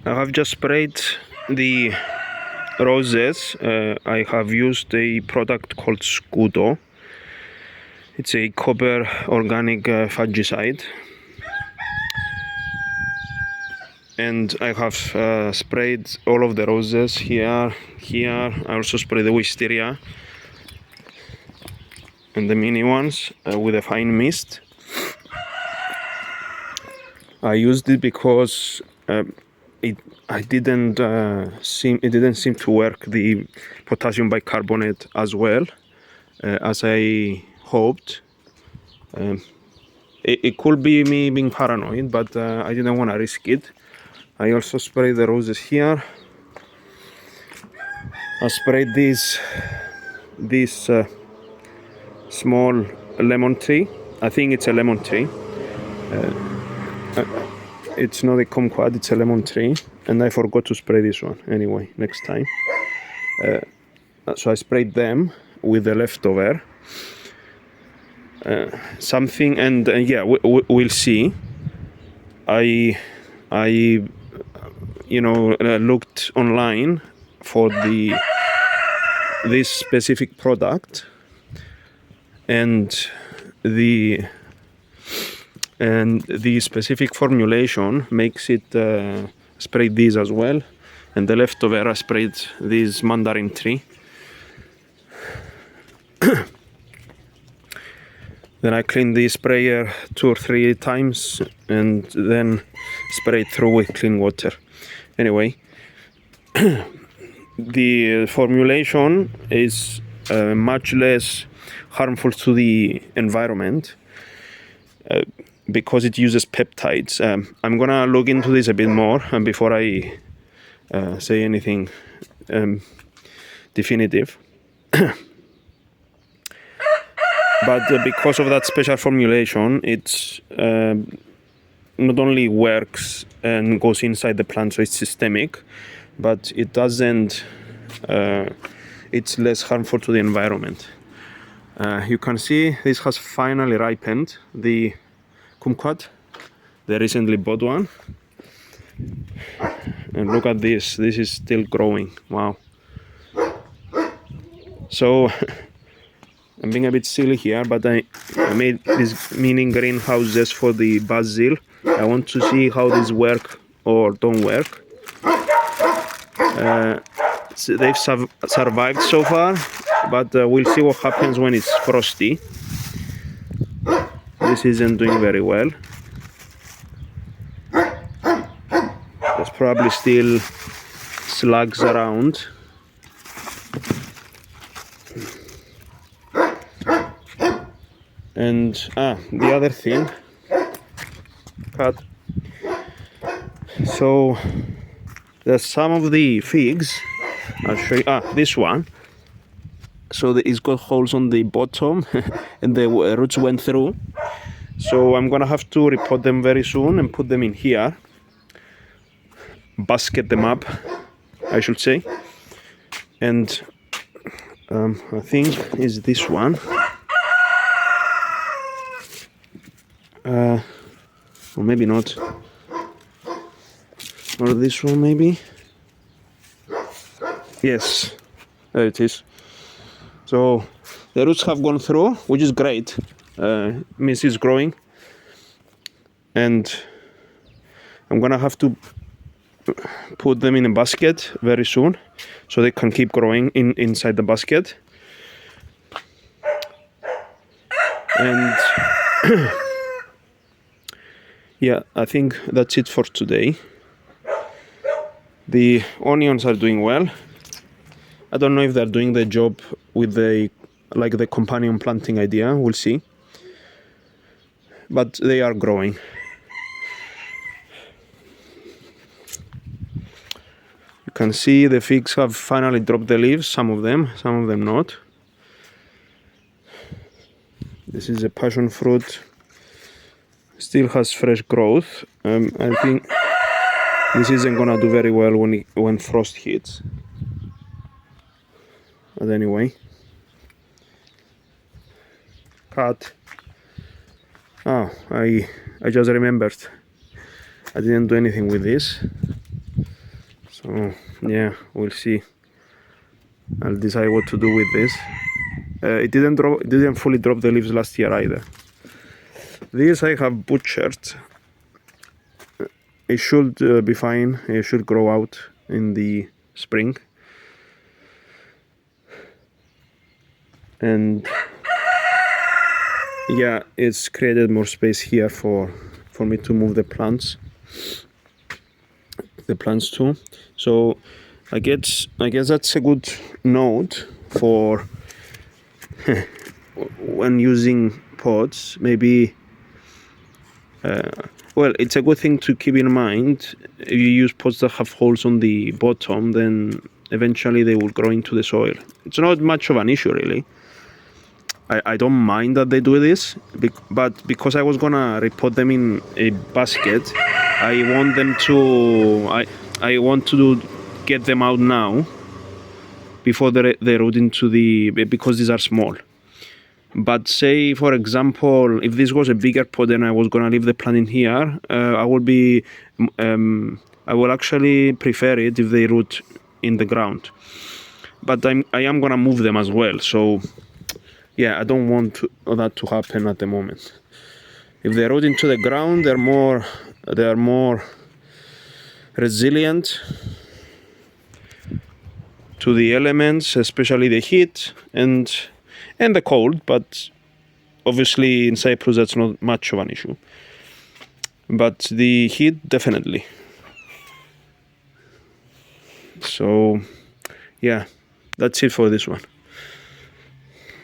I have just sprayed the roses. I have used a product called Scudo. It's a copper organic fungicide, and I have sprayed all of the roses here. I also sprayed the wisteria and the mini ones with a fine mist. I used it because it didn't seem to work the potassium bicarbonate as well as I hoped. It could be me being paranoid, but I didn't want to risk it. I also sprayed the roses here. I sprayed this small lemon tree. I think it's a lemon tree. It's not a kumquat, it's a lemon tree, and I forgot to spray this one. Anyway, next time. So I sprayed them with the leftover something, and yeah, we'll see. I looked online for this specific product, and the specific formulation makes it sprayed these as well, and the leftover I sprayed this mandarin tree. Then I cleaned the sprayer 2 or 3 times and then sprayed through with clean water. Anyway, the formulation is much less harmful to the environment because it uses peptides. I'm gonna look into this a bit more before I say anything definitive. But because of that special formulation, it's not only works and goes inside the plant, so it's systemic, but it doesn't. It's less harmful to the environment. You can see this has finally ripened. The kumquat, the recently bought one, and look at this. This is still growing. Wow. So. I'm being a bit silly here, but I made these mini greenhouses for the basil. I want to see how these work or don't work. So they've survived so far, but we'll see what happens when it's frosty. This isn't doing very well. There's probably still slugs around. And the other thing, so there's some of the figs. I'll show you. This one. So it's got holes on the bottom, and the roots went through. So I'm gonna have to repot them very soon and put them in here. Basket them up, I should say. And I think is this one. Or maybe not. Or this one, maybe. Yes, there it is. So the roots have gone through, which is great. Means it's growing, and I'm gonna have to put them in a basket very soon, so they can keep growing inside the basket. And yeah, I think that's it for today. The onions are doing well. I don't know if they're doing the job with the companion planting idea. We'll see. But they are growing. You can see the figs have finally dropped the leaves, some of them not. This is a passion fruit. Still has fresh growth. I think this isn't gonna do very well when frost hits. But anyway, cut. Oh, I just remembered. I didn't do anything with this, so yeah, we'll see. I'll decide what to do with this. It didn't fully drop the leaves last year either. This I have butchered. It should be fine. It should grow out in the spring. And yeah, it's created more space here for me to move the plants too. So I guess that's a good note for when using pots. Maybe well, it's a good thing to keep in mind. If you use pots that have holes on the bottom, then eventually they will grow into the soil. It's not much of an issue, really. I don't mind that they do this, but because I was gonna repot them in a basket, I want them to. I want to get them out now before they root into because these are small. But say, for example, if this was a bigger pot and I was gonna leave the plant in here, I will actually prefer it if they root in the ground. But I am gonna move them as well, so yeah, I don't want that to happen at the moment. If they root into the ground, they are more resilient to the elements, especially the heat and the cold. But obviously in Cyprus that's not much of an issue. But the heat, definitely. So yeah, that's it for this one.